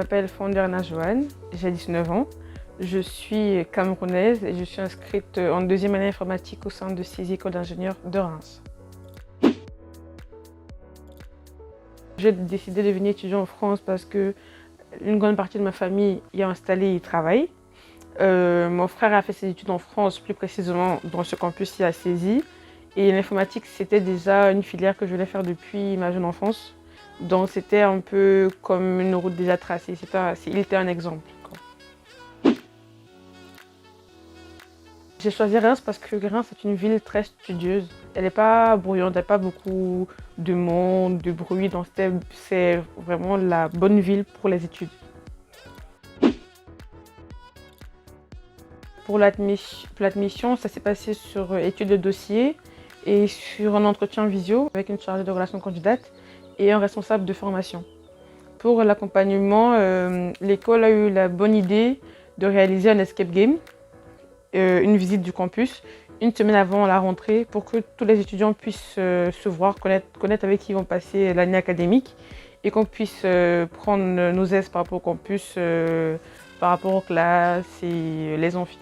m'appelle Fonderna Joanne, j'ai 19 ans. Je suis camerounaise et je suis inscrite en deuxième année informatique au sein de CESI École d'ingénieurs de Reims. J'ai décidé de venir étudier en France parce que une grande partie de ma famille y est installée et y travaille. Mon frère a fait ses études en France, plus précisément dans ce campus-ci à CESI. Et l'informatique, c'était déjà une filière que je voulais faire depuis ma jeune enfance. Donc c'était un peu comme une route déjà tracée, il était un exemple. J'ai choisi Reims parce que Reims est une ville très studieuse. Elle n'est pas bruyante, il n'y a pas beaucoup de monde, de bruit. Donc c'est vraiment la bonne ville pour les études. Pour l'admission, ça s'est passé sur études de dossier et sur un entretien visio avec une chargée de relations candidates et un responsable de formation. Pour l'accompagnement, l'école a eu la bonne idée de réaliser un escape game, une visite du campus, une semaine avant la rentrée pour que tous les étudiants puissent se voir, connaître avec qui ils vont passer l'année académique et qu'on puisse prendre nos aises par rapport au campus, par rapport aux classes et les amphis.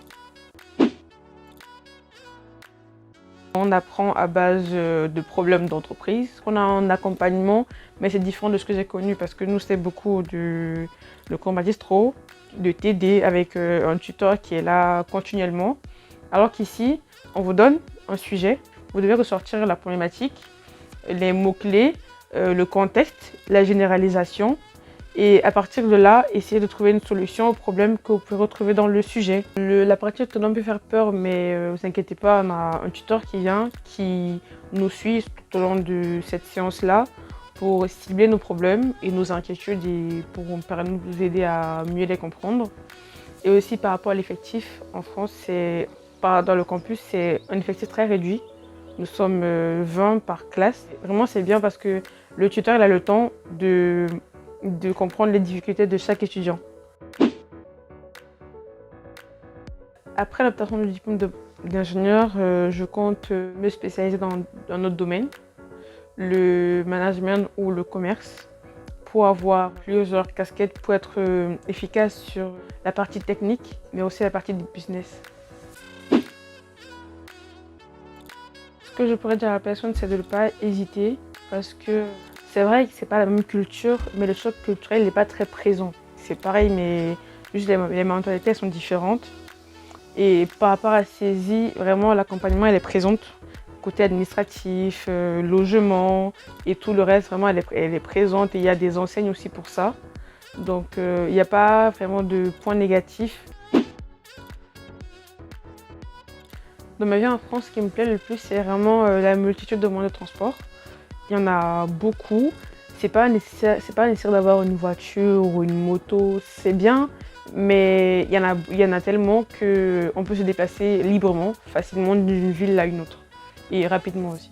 On apprend à base de problèmes d'entreprise. On a un accompagnement, mais c'est différent de ce que j'ai connu parce que nous, c'est beaucoup de cours magistral, de TD avec un tuteur qui est là continuellement. Alors qu'ici, on vous donne un sujet, vous devez ressortir la problématique, les mots-clés, le contexte, la généralisation. Et à partir de là, essayer de trouver une solution au problème que vous pouvez retrouver dans le sujet. La pratique autonome peut faire peur, mais ne vous inquiétez pas, on a un tuteur qui vient, qui nous suit tout au long de cette séance-là pour cibler nos problèmes et nos inquiétudes et pour nous aider à mieux les comprendre. Et aussi par rapport à l'effectif, en France, dans le campus, c'est un effectif très réduit. Nous sommes 20 par classe. Vraiment, c'est bien parce que le tuteur il a le temps de comprendre les difficultés de chaque étudiant. Après l'obtention du diplôme d'ingénieur, je compte me spécialiser dans un autre domaine, le management ou le commerce, pour avoir plusieurs casquettes pour être efficace sur la partie technique, mais aussi la partie du business. Ce que je pourrais dire à la personne, c'est de ne pas hésiter parce que c'est vrai que c'est pas la même culture, mais le choc culturel n'est pas très présent. C'est pareil, mais juste les mentalités sont différentes. Et par rapport à CESI, vraiment l'accompagnement elle est présente. Côté administratif, logement et tout le reste, vraiment elle est présente et il y a des enseignes aussi pour ça. Donc il n'y a pas vraiment de points négatifs. Dans ma vie en France, ce qui me plaît le plus, c'est vraiment la multitude de moyens de transport. Il y en a beaucoup. C'est pas nécessaire d'avoir une voiture ou une moto, c'est bien, mais il y en a tellement qu'on peut se déplacer librement, facilement d'une ville à une autre, et rapidement aussi.